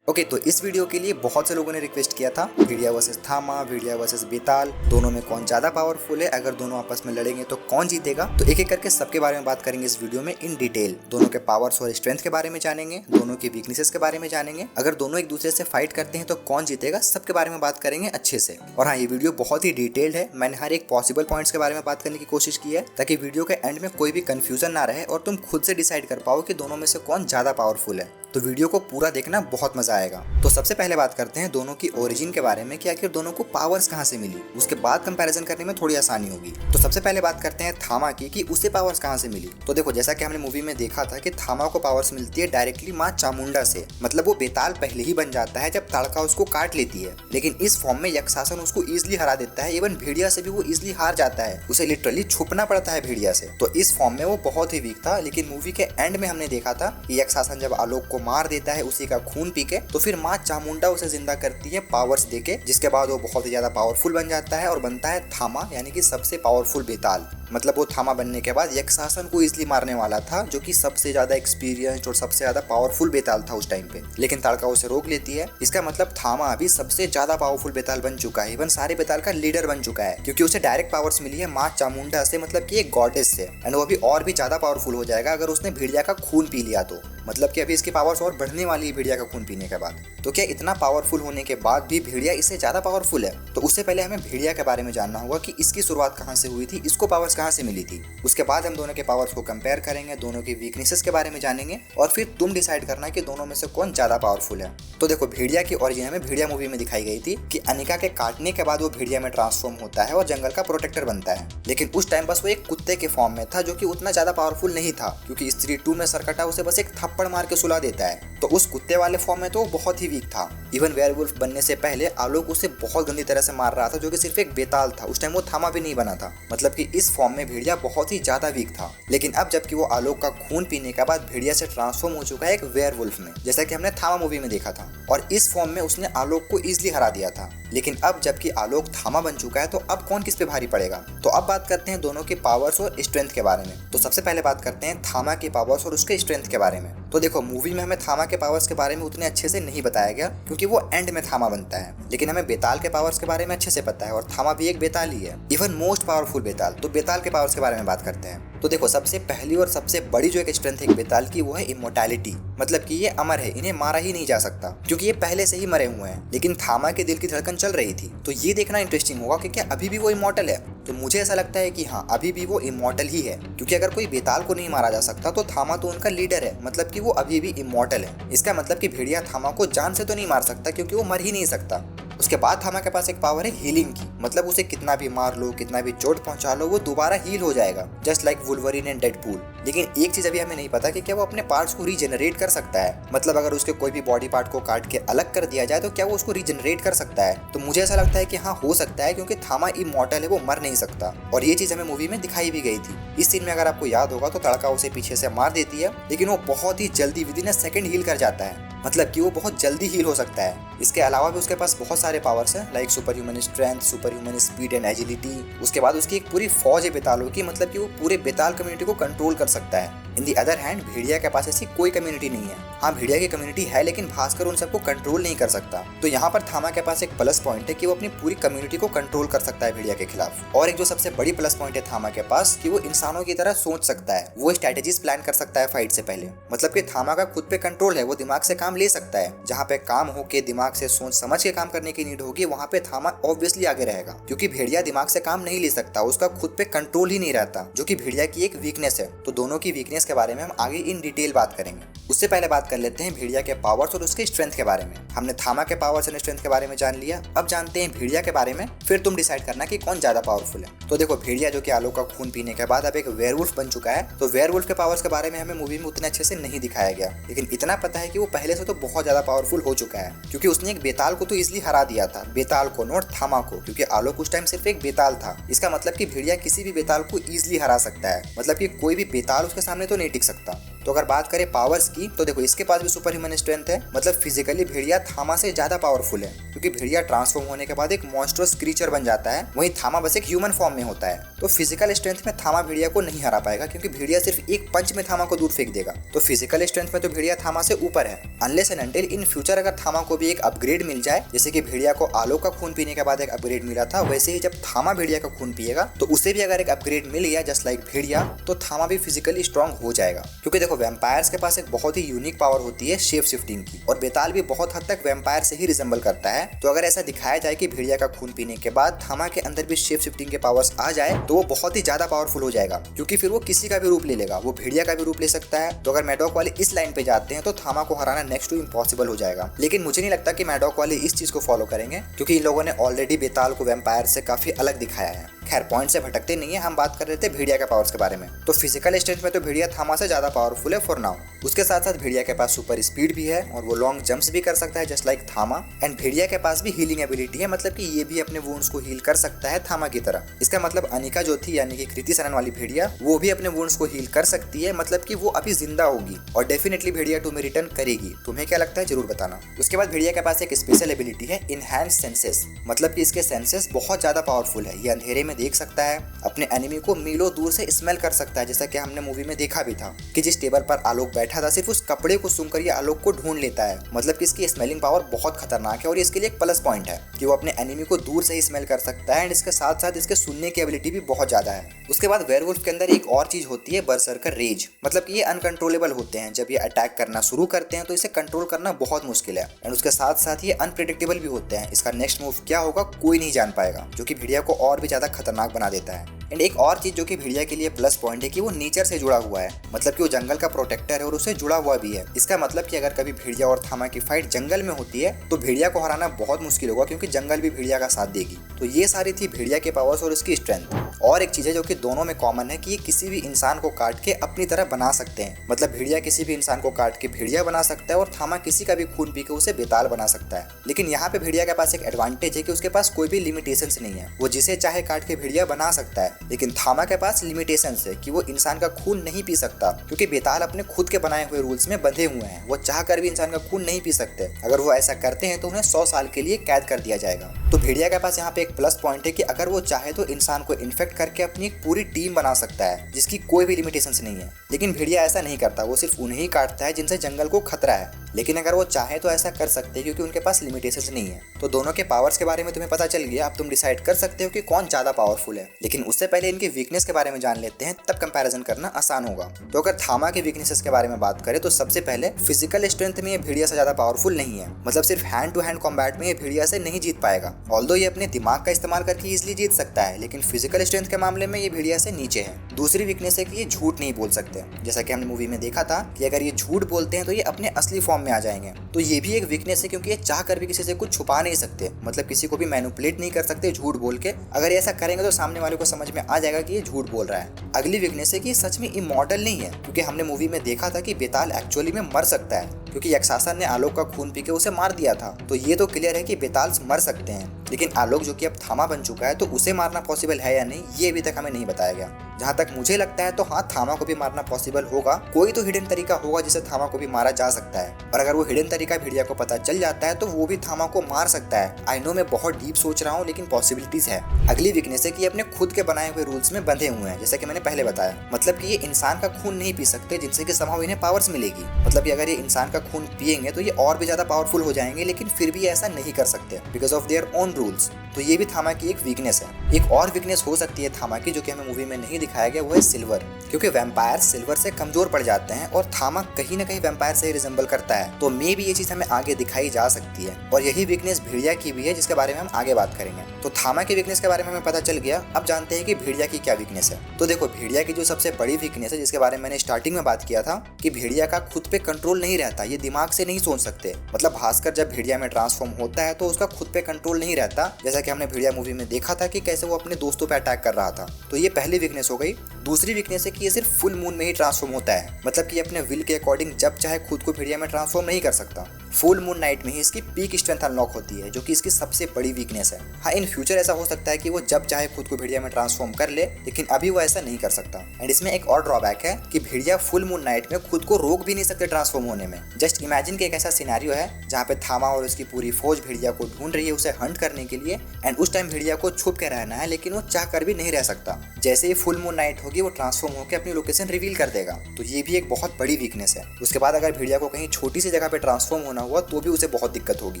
Okay, तो इस video के लिए बहुत से लोगों ने रिक्वेस्ट किया था भेड़िया वर्सेस थामा, भेड़िया वर्सेस बेताल, दोनों में कौन ज्यादा पावरफुल है, अगर दोनों आपस में लड़ेंगे तो कौन जीतेगा। तो एक एक करके सबके बारे में बात करेंगे इस वीडियो में इन डिटेल। दोनों के पावर्स और स्ट्रेंथ के बारे में जानेंगे, दोनों की वीकनेसेस के बारे में जानेंगे, अगर दोनों एक दूसरे से फाइट करते हैं तो कौन जीतेगा, सबके बारे में बात करेंगे अच्छे से। और हाँ, ये वीडियो बहुत ही डिटेल्ड है, मैंने हर एक पॉसिबल पॉइंट्स के बारे में बात करने की कोशिश की है ताकि वीडियो के एंड में कोई भी कंफ्यूजन ना रहे और तुम खुद से डिसाइड कर पाओ कि दोनों में से कौन ज्यादा पावरफुल है। तो वीडियो को पूरा देखना, बहुत मजा आएगा। तो सबसे पहले बात करते हैं दोनों की ओरिजिन के बारे में कि आखिर दोनों को पावर्स कहाँ से मिली, उसके बाद कंपैरिजन करने में थोड़ी आसानी होगी। तो सबसे पहले बात करते हैं थामा की कि उसे पावर्स कहाँ से मिली। तो देखो, जैसा कि हमने मूवी में देखा था कि थामा को पावर्स मिलती है डायरेक्टली माँ चामुंडा से, मतलब वो बेताल पहले ही बन जाता है जब ताड़का उसको काट लेती है। लेकिन इस फॉर्म में यक्षासन उसको इजिली हरा देता है, इवन भेड़िया से भी वो इजिली हार जाता है, उसे लिटरली छुपना पड़ता है भेड़िया से। तो इस फॉर्म में वो बहुत ही वीक था। लेकिन मूवी के एंड में हमने देखा था कि यक्षासन जब आलोक को मार देता है उसी का खून पी के, तो फिर माँ चामुंडा उसे जिंदा करती है पावर्स देके, जिसके बाद वो बहुत ही ज्यादा पावरफुल बन जाता है और बनता है थामा, यानी कि सबसे पावरफुल बेताल। मतलब वो थामा बनने के बाद यक्षासन को इजिली मारने वाला था, जो कि सबसे ज्यादा एक्सपीरियंस्ड और सबसे ज्यादा पावरफुल बेताल था उस टाइम पे। लेकिन ताड़का उसे रोक लेती है। इसका मतलब थामा अभी सबसे ज्यादा पावरफुल बेताल बन चुका है, इवन सारे बेताल का लीडर बन चुका है, क्योंकि उसे डायरेक्ट पावर्स मिली है माँ चामुंडा से, मतलब कि एक गॉडेस से। एंड वो अभी और भी ज्यादा पावरफुल हो जाएगा अगर उसने भेड़िया का खून पी लिया तो, मतलब कि अभी इसकी पावर्स और बढ़ने वाली है भेड़िया का खून पीने के बाद। तो क्या इतना पावरफुल होने के बाद भी भेड़िया इससे ज्यादा पावरफुल है? तो उससे पहले हमें भेड़िया के बारे में जानना होगा कि इसकी शुरुआत कहाँ से हुई थी, इसको पावर्स कहाँ से मिली थी। उसके बाद हम दोनों के पावर्स को कंपेयर करेंगे, दोनों की वीकनेसेस के बारे में जानेंगे और फिर तुम डिसाइड करना कि दोनों में से कौन ज्यादा पावरफुल है। तो देखो, भेड़िया की ओरिजिन हमें भेड़िया मूवी में दिखाई गई थी कि अनिका के काटने के बाद वो भेड़िया में ट्रांसफॉर्म होता है और जंगल का प्रोटेक्टर बनता है। लेकिन उस टाइम बस वो एक कुत्ते के फॉर्म में था, जो कि उतना ज्यादा पावरफुल नहीं था, क्योंकि स्त्री 2 में सरकटा उसे बस एक थप्पड़ मार के सुला देता है। तो उस कुत्ते वाले फॉर्म में तो वो बहुत ही वीक था। इवन वेयरवुल्फ बनने से पहले आलोक उसे बहुत गंदी तरह से मार रहा था, जो कि सिर्फ एक बेताल था, उस टाइम वो थामा भी नहीं बना था। मतलब कि इस फॉर्म में भेड़िया बहुत ही ज्यादा वीक था। लेकिन अब जबकि वो आलोक का खून पीने के बाद भेड़िया से ट्रांसफॉर्म हो चुका है एक वेयरवुल्फ में, जैसा कि हमने थामा मूवी में देखा था, और इस फॉर्म में उसने आलोक को इजिली हरा दिया था। लेकिन अब जबकि आलोक थामा बन चुका है तो अब कौन किस पे भारी पड़ेगा। तो अब बात करते हैं दोनों के पावर्स और स्ट्रेंथ के बारे में। तो सबसे पहले बात करते हैं थामा के पावर्स और उसके स्ट्रेंथ के बारे में। तो देखो, मूवी में हमें थामा के पावर्स के बारे में उतने अच्छे से नहीं बताया गया, क्योंकि वो एंड में थामा बनता है। लेकिन हमें बेताल के पावर्स के बारे में अच्छे से पता है, और थामा भी एक बेताल ही है, इवन मोस्ट पावरफुल बेताल। तो बेताल के पावर्स के बारे में बात करते हैं। तो देखो, सबसे पहली और सबसे बड़ी जो एक स्ट्रेंथ है बेताल की, वो है इमोर्टैलिटी। मतलब कि ये अमर है, इन्हें मारा ही नहीं जा सकता, क्योंकि ये पहले से ही मरे हुए हैं। लेकिन थामा के दिल की धड़कन चल रही थी, तो ये देखना इंटरेस्टिंग होगा कि क्या अभी भी वो इमॉर्टल है। तो मुझे ऐसा लगता है कि हाँ, अभी भी वो इमॉर्टल ही है, क्योंकि अगर कोई बेताल को नहीं मारा जा सकता तो थामा तो उनका लीडर है, मतलब कि वो अभी भी इमॉर्टल है। इसका मतलब कि भेड़िया थामा को जान से तो नहीं मार सकता, क्योंकि वो मर ही नहीं सकता। उसके बाद थामा के पास एक पावर है हीलिंग की, मतलब उसे कितना भी मार लो, कितना भी चोट पहुंचा लो, वो दोबारा हील हो जाएगा, just like Wolverine and Deadpool. लेकिन एक चीज अभी हमें नहीं पता कि क्या वो अपने पार्ट्स को रीजनरेट कर सकता है, मतलब अगर उसके कोई भी बॉडी पार्ट को काट के अलग कर दिया जाए तो क्या वो उसको रीजनरेट कर सकता है। तो मुझे ऐसा लगता है कि हाँ, हो सकता है, क्योंकि थामा इमॉर्टल है, वो मर नहीं सकता, और ये चीज हमें मूवी में दिखाई भी गई थी। इस सीन में अगर आपको याद होगा तो ताड़का उसे पीछे से मार देती है, लेकिन वो बहुत ही जल्दी विदिन अ सेकंड हील कर जाता है, मतलब कि वो बहुत जल्दी हील हो सकता है। इसके अलावा भी उसके पास बहुत सारे पावर्स हैं, like super human strength, super human speed and agility. उसके बाद उसकी एक पूरी फौज है बेतालों की, मतलब कि वो पूरे बेताल कम्युनिटी को कंट्रोल कर सकता है। इन दी अदर हैंड, भेड़िया के पास ऐसी कोई कम्युनिटी नहीं है। हाँ, भेड़िया की कम्युनिटी है, लेकिन भास्कर उन सबको कंट्रोल नहीं कर सकता। तो यहाँ पर थामा के पास एक प्लस पॉइंट है कि वो अपनी पूरी कम्युनिटी को कंट्रोल कर सकता है भेड़िया के खिलाफ। और एक जो सबसे बड़ी प्लस पॉइंट है थामा के पास, कि वो इंसानों की तरह सोच सकता है, वो स्ट्रैटेजीज प्लान कर सकता है फाइट से पहले। मतलब कि थामा का खुद पे कंट्रोल है, वो दिमाग से काम ले सकता है। जहाँ पे काम हो के दिमाग से सोच समझ के काम करने की नीड होगी, वहाँ पे थामा ऑब्वियसली आगे रहेगा, क्योंकि भेड़िया दिमाग से काम नहीं ले सकता, उसका खुद पे कंट्रोल ही नहीं रहता, जो कि भेड़िया की एक वीकनेस है। तो दोनों की वीकनेस के बारे में हम आगे इन डिटेल बात करेंगे। उससे पहले बात कर लेते हैं भेड़िया के पावर्स और उसके स्ट्रेंथ के बारे में। हमने थामा के पावर्स एंड स्ट्रेंथ के बारे में जान लिया, अब जानते हैं भेड़िया के बारे में, फिर तुम डिसाइड करना कि कौन ज्यादा पावरफुल है। तो देखो, भेड़िया जो कि आलोक का खून पीने के बाद अब एक वेयरवुल्फ बन चुका है, तो वेयरवुल्फ के पावर्स के बारे में हमें मूवी में उतने अच्छे से नहीं दिखाया गया, लेकिन इतना पता है कि वो पहले से तो बहुत ज्यादा पावरफुल हो चुका है, क्योंकि उसने एक बेताल को तो इजिली हरा दिया था, बेताल को नोट थामा को, क्योंकि आलोक उस टाइम सिर्फ एक बेताल था। इसका मतलब कि भेड़िया किसी भी बेताल को इजिली हरा सकता है, मतलब कि कोई भी बेताल उसके सामने तो नहीं टिक सकता। तो अगर बात करें पावर्स की तो देखो इसके पास भी सुपर ह्यूमन स्ट्रेंथ है, मतलब फिजिकली भेड़िया थामा से ज्यादा पावरफुल है, क्योंकि भेड़िया ट्रांसफॉर्म होने के बाद एक मॉन्स्ट्रस क्रीचर बन जाता है, वहीं थामा बस एक ह्यूमन फॉर्म में होता है। तो फिजिकल स्ट्रेंथ में थामा भेड़िया को नहीं हरा पाएगा, क्योंकि भेड़िया सिर्फ एक पंच में थामा को दूर फेंक देगा। तो फिजिकल स्ट्रेंथ में तो भेड़िया थामा से ऊपर है, unless and until in future अगर थामा को भी एक अपग्रेड मिल जाए, जैसे कि भेड़िया को आलोक का खून पीने के बाद एक अपग्रेड मिला था, वैसे ही जब थामा भेड़िया का खून पिएगा तो उसे भी अगर एक अपग्रेड मिल गया जस्ट लाइक भेड़िया, तो थामा भी फिजिकली स्ट्रांग हो जाएगा। क्योंकि देखो वैम्पायर्स के पास एक बहुत ही यूनिक पावर होती है शेप शिफ्टिंग की, और बेताल भी बहुत हद तक वैम्पायर से ही रिजेंबल करता है। तो अगर ऐसा दिखाया जाए कि भेड़िया का खून पीने के बाद थामा के अंदर भी शेप शिफ्टिंग के पावर्स आ जाए तो वो बहुत ही ज्यादा पावरफुल हो जाएगा, क्योंकि फिर वो किसी का भी रूप ले लेगा, वो भेड़िया का भी रूप ले सकता है। तो अगर मैडॉक वाले इस लाइन पे जाते हैं तो थामा को हराना नेक्स्ट टू इम्पॉसिबल हो जाएगा। लेकिन मुझे नहीं लगता कि मैडॉक वाले इस चीज को फॉलो करेंगे, क्योंकि इन लोगों ने ऑलरेडी बेताल को वैम्पायर से काफी अलग दिखाया है। खैर पॉइंट से भटकते नहीं है, हम बात कर रहे थे भेड़िया के पावर्स के बारे में। तो फिजिकल स्ट्रेंथ में तो भेड़िया थामा से ज्यादा पावरफुल है फॉर नाउ। उसके साथ साथ भेड़िया के पास सुपर स्पीड भी है और वो लॉन्ग जंप्स भी कर सकता है जस्ट लाइक थामा। एंड भेड़िया के पास भी हीलिंग एबिलिटी है, मतलब कि ये भी अपने वुंड्स को हील कर सकता है थामा की तरह। इसका मतलब अनिका जो थी यानी कि कृति सनन वाली भेड़िया, वो भी अपने वुंड्स को हील कर सकती है, मतलब कि वो अभी जिंदा होगी और डेफिनेटली भेड़िया 2 में रिटर्न करेगी। तुम्हें क्या लगता है जरूर बताना। उसके बाद भेड़िया के पास एक स्पेशल एबिलिटी है इनहैंस सेंसेस, मतलब कि इसके सेंसेस बहुत ज्यादा पावरफुल है। ये अंधेरे में देख सकता है, अपने एनिमी को मीलों दूर से स्मेल कर सकता है, जैसा कि हमने मूवी में देखा भी था कि जिस टेबल पर आलोक बैठा था सिर्फ उस कपड़े को सूंघकर ये आलोक को ढूंढ लेता है। मतलब कि इसकी स्मेलिंग पावर बहुत खतरनाक है और इसके लिए एक प्लस पॉइंट है कि वो अपने एनिमी को दूर से ही स्मेल कर सकता है। एंड इसके साथ साथ इसके सुनने की एबिलिटी भी बहुत ज्यादा है। उसके बाद वेयरवुल्फ के अंदर एक और चीज होती है बर्सर्कर रेज, मतलब कि ये अनकंट्रोलेबल होते हैं। जब ये अटैक करना शुरू करते हैं तो इसे कंट्रोल करना बहुत मुश्किल है। एंड उसके साथ साथ ये अनप्रेडिक्टेबल भी होते हैं, इसका नेक्स्ट मूव क्या होगा कोई नहीं जान पाएगा, जो कि भेड़िया को और भी ज्यादा खतरनाक बना देता है। एंड एक और चीज जो कि भेड़िया के लिए प्लस पॉइंट है कि वो नेचर से जुड़ा हुआ है, मतलब कि वो जंगल का प्रोटेक्टर है और उससे जुड़ा हुआ भी है। इसका मतलब कि अगर कभी भेड़िया और थामा की फाइट जंगल में होती है तो भेड़िया को हराना बहुत मुश्किल होगा, क्योंकि जंगल भी भेड़िया का साथ देगी। तो ये सारी थी भेड़िया के पावर्स और उसकी स्ट्रेंथ। और एक चीज है जो कि दोनों में कॉमन है कि ये किसी भी इंसान को काट के अपनी तरह बना सकते हैं, मतलब भेड़िया किसी भी इंसान को काट के भेड़िया बना सकता है और थामा किसी का भी खून पी के उसे बेताल बना सकता है। लेकिन यहाँ पे भेड़िया के पास एक एडवांटेज है कि उसके पास कोई भी लिमिटेशंस नहीं है, वो जिसे चाहे काट के भेड़िया बना सकता है। लेकिन थामा के पास लिमिटेशंस है कि वो इंसान का खून नहीं पी सकता, क्योंकि बेताल अपने खुद के बनाए हुए रूल्स में बंधे हुए हैं। वो चाह कर भी इंसान का खून नहीं पी सकते, अगर वो ऐसा करते हैं तो उन्हें 100 साल के लिए कैद कर दिया जाएगा। तो भेड़िया के पास यहाँ पे एक प्लस पॉइंट है कि अगर वो चाहे तो इंसान को इन्फेक्ट करके अपनी एक पूरी टीम बना सकता है, जिसकी कोई भी लिमिटेशंस नहीं है। लेकिन भेड़िया ऐसा नहीं करता, वो सिर्फ उन्हें ही काटता है जिनसे जंगल को खतरा है। लेकिन अगर वो चाहे तो ऐसा कर सकते हैं, क्योंकि उनके पास लिमिटेशंस नहीं है। तो दोनों के पावर्स के बारे में तुम्हें पता चल गया, अब तुम डिसाइड कर सकते हो कि कौन ज्यादा पावरफुल है। लेकिन उससे पहले इनकी वीकनेस के बारे में जान लेते हैं, तब कंपैरिजन करना आसान होगा। तो अगर थामा के वीकनेसेस के बारे में बात करें तो सबसे पहले फिजिकल स्ट्रेंथ में ये भेड़िया से ज्यादा पावरफुल नहीं है, मतलब सिर्फ हैंड टू हैंड कॉम्बैट में ये भेड़िया से नहीं जीत पाएगा। ऑल्दो ये अपने दिमाग का इस्तेमाल करके इजिली जीत सकता है, लेकिन फिजिकल स्ट्रेंथ के मामले में ये भेड़िया से नीचे है। दूसरी वीकनेस है कि ये झूठ नहीं बोल सकते, जैसा कि हमने मूवी में देखा था कि अगर ये झूठ बोलते हैं तो ये अपने असली फॉर्म में आ जाएंगे। तो ये भी एक वीकनेस है, क्योंकि ये चाह कर भी किसी से कुछ छुपा नहीं सकते, मतलब किसी को भी मैनिपुलेट नहीं कर सकते झूठ बोल के। अगर ऐसा करेंगे तो सामने वाले को समझ में आ जाएगा कि ये झूठ बोल रहा है। अगली वीकनेस है कि सच में इमॉर्टल नहीं है, क्योंकि हमने मूवी में देखा था कि बेताल एक्चुअली में मर सकता है, क्योंकि यक्षासन ने आलोक का खून पी के उसे मार दिया था। तो ये तो क्लियर है कि बेताल मर सकते हैं, लेकिन आलोक जो कि अब थामा बन चुका है तो उसे मारना पॉसिबल है या नहीं ये अभी तक हमें नहीं बताया गया। जहाँ तक मुझे लगता है तो हाँ, थामा को भी मारना पॉसिबल होगा, कोई तो हिडन तरीका होगा जिससे थामा को भी मारा जा सकता है। और अगर वो हिडन तरीका भेड़िया को पता चल जाता है तो वो भी थामा को मार सकता है। आई नो मैं बहुत डीप सोच रहा हूँ, लेकिन पॉसिबिलिटीज है। अगली वीकनेस है कि अपने खुद के बनाए हुए रूल्स में बंधे हुए हैं, जैसा कि मैंने पहले बताया, मतलब कि ये इंसान का खून नहीं पी सकते, जिनसे कि समहाउ इन्हें पावर्स मिलेगी। मतलब कि अगर ये इंसान का खून पिएंगे तो ये और भी ज्यादा पावरफुल हो जाएंगे, लेकिन फिर भी ऐसा नहीं कर सकते because of their own rules. तो ये भी थामा की एक वीकनेस है। एक और वीकनेस हो सकती है थामा की, जो कि हमें मूवी में नहीं दिखाया गया, वो है सिल्वर, क्योंकि वैम्पायर सिल्वर से कमजोर पड़ जाते हैं और थामा कहीं ना कहीं वैम्पायर से रिजेंबल करता है। तो मे भी ये चीज हमें आगे दिखाई जा सकती है, और यही वीकनेस भेड़िया की भी है, जिसके बारे में हम आगे बात करेंगे। तो थामा की वीकनेस के बारे में हमें पता चल गया, अब जानते हैं कि भेड़िया की क्या वीकनेस है। तो देखो, भेड़िया की जो सबसे बड़ी वीकनेस है, जिसके बारे में मैंने स्टार्टिंग में बात किया था कि भेड़िया का खुद पे कंट्रोल नहीं रहता, ये दिमाग से नहीं सोच सकते। मतलब भास्कर जब भेड़िया में ट्रांसफॉर्म होता है तो उसका खुद पे कंट्रोल नहीं रहता, जैसा कि हमने भेड़िया मूवी में देखा था कि कैसे वो अपने दोस्तों पे अटैक कर रहा था। तो ये पहली वीकनेस हो गई। दूसरी वीकनेस है कि ये सिर्फ फुल मून में ही ट्रांसफॉर्म होता है, मतलब कि अपने विल के अकॉर्डिंग जब चाहे खुद को भेड़िया में ट्रांसफॉर्म नहीं कर सकता। फुल मून नाइट में ही इसकी पीक स्ट्रेंथ अनलॉक होती है, जो कि इसकी सबसे बड़ी वीकनेस है। हाँ, इन फ्यूचर ऐसा हो सकता है कि वो जब चाहे खुद को भेड़िया में ट्रांसफॉर्म कर ले, लेकिन अभी वो ऐसा नहीं कर सकता। एंड इसमें एक और ड्रॉबैक है कि भेड़िया फुल मून नाइट में खुद को रोक भी नहीं सकते ट्रांसफॉर्म होने में। जस्ट इमेजिन कि एक ऐसा सिनेरियो है जहाँ पे थामा और उसकी पूरी फौज भेड़िया को ढूंढ रही है उसे हंट करने के लिए, एंड उस टाइम भेड़िया को छुप के रहना है, लेकिन वो चाह कर भी नहीं रह सकता। जैसे ही फुल मून नाइट होगी वो ट्रांसफॉर्म होकर अपनी लोकेशन रिवील कर देगा। तो ये भी एक बहुत बड़ी वीकनेस है। उसके बाद अगर भेड़िया को कहीं छोटी सी जगह पे ट्रांसफॉर्म होना हुआ तो भी उसे बहुत दिक्कत होगी।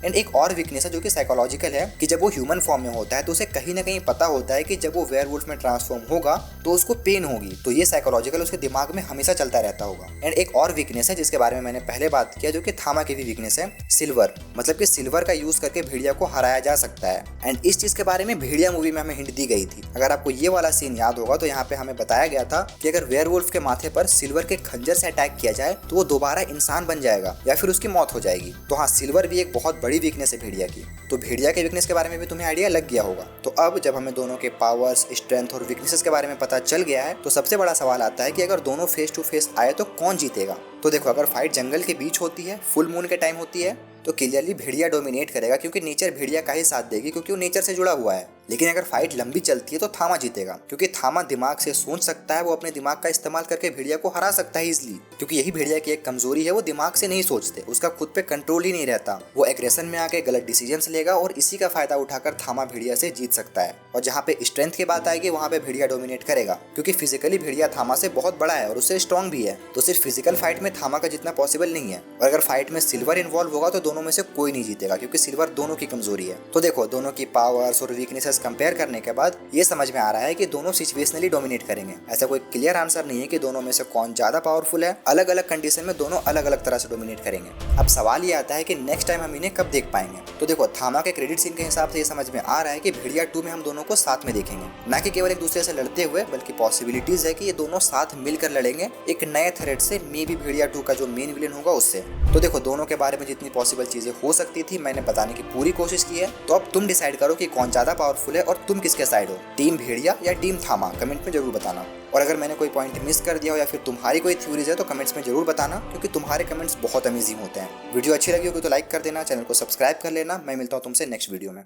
एंड एक और वीकनेस है जो कि साइकोलॉजिकल है, कि जब वो ह्यूमन फॉर्म में होता है तो उसे कहीं ना कहीं पता होता है कि जब वो वेयरवुल्फ में ट्रांसफॉर्म होगा तो उसको पेन होगी। तो ये साइकोलॉजिकल उसके दिमाग में हमेशा चलता रहता होगा। एंड एक और वीकनेस है जिसके बारे में मैंने पहले बात किया, जो कि थामा की भी वीकनेस है, सिल्वर। मतलब कि सिल्वर का यूज करके भेड़िया को हराया जा सकता है। एंड इस चीज के बारे में भेड़िया मूवी में हमें हिंट दी गई थी। अगर आपको ये वाला सीन याद होगा तो यहाँ पे हमें बताया गया था कि अगर वेयरवुल्फ के माथे पर सिल्वर के खंजर से अटैक किया जाए तो वो दोबारा इंसान बन जाएगा या फिर उसकी मौत हो जाएगी। तो हाँ, सिल्वर भी एक बहुत बड़ी वीकनेस है भेड़िया की। तो भेड़िया के वीकनेस के बारे में भी तुम्हें आइडिया लग गया होगा। तो अब जब हमें दोनों के पावर्स, स्ट्रेंथ और वीकनेसेस के बारे में पता चल गया है तो सबसे बड़ा सवाल आता है कि अगर दोनों फेस टू फेस आए तो कौन जीतेगा। तो देखो, अगर फाइट जंगल के बीच होती है, फुल मून के टाइम होती है, तो क्लियरली भेड़िया डोमिनेट करेगा, क्योंकि नेचर भेड़िया का ही साथ देगी, क्योंकि वो नेचर से जुड़ा हुआ है। लेकिन अगर फाइट लंबी चलती है तो थामा जीतेगा, क्योंकि थामा दिमाग से सोच सकता है, वो अपने दिमाग का इस्तेमाल करके भेड़िया को हरा सकता है इजिली। क्योंकि यही भेड़िया की एक कमजोरी है, वो दिमाग से नहीं सोचते, उसका खुद पे कंट्रोल ही नहीं रहता। वो एग्रेशन में आके गलत डिसीजंस लेगा और इसी का फायदा उठाकर थामा भेड़िया से जीत सकता है। और जहाँ पे स्ट्रेंथ की बात आएगी वहाँ पे भेड़िया डोमिनेट करेगा, क्योंकि फिजिकली भेड़िया थामा से बहुत बड़ा है और उससे स्ट्रॉन्ग भी है। तो सिर्फ फिजिकल फाइट में थामा का जितना पॉसिबल नहीं है। और अगर फाइट में सिल्वर इन्वॉल्व होगा तो दोनों में से कोई नहीं जीतेगा, क्योंकि सिल्वर दोनों की कमजोरी है। तो देखो, दोनों की पावर्स और वीकनेसेस कंपेयर करने के बाद ये समझ में आ रहा है कि दोनों सिचुएशनली डोमिनेट करेंगे। ऐसा कोई क्लियर आंसर नहीं है कि दोनों में से कौन ज्यादा पावरफुल है। अलग अलग कंडीशन में दोनों अलग अलग तरह से डोमिनेट करेंगे। अब सवाल ये आता है कि नेक्स्ट टाइम हम इन्हें कब देख पाएंगे। तो देखो, थामा के क्रेडिट सीन के हिसाब से ये समझ में आ रहा है कि भेड़िया 2 में हम दोनों को साथ में देखेंगे, ना कि केवल एक दूसरे से लड़ते हुए, बल्कि पॉसिबिलिटीज है कि ये दोनों साथ मिलकर लड़ेंगे एक नए थ्रेट से, मे बी भेड़िया 2 का जो मेन विलेन होगा उससे। तो देखो, दोनों के बारे में जितनी पॉसिबल चीजें हो सकती थी मैंने बताने की पूरी कोशिश की है। तो अब तुम डिसाइड करो कि कौन ज्यादा पावरफुल है और तुम किसके साइड हो, टीम भेड़िया या टीम थामा। कमेंट में जरूर बताना। और अगर मैंने कोई पॉइंट मिस कर दिया हो या फिर तुम्हारी कोई थ्योरीज है तो कमेंट्स में जरूर बताना, क्योंकि तुम्हारे कमेंट्स बहुत अमेजिंग होते हैं। वीडियो अच्छी लगी होगी तो लाइक कर देना, चैनल को सब्सक्राइब कर लेना। मैं मिलता हूँ तुमसे नेक्स्ट वीडियो में।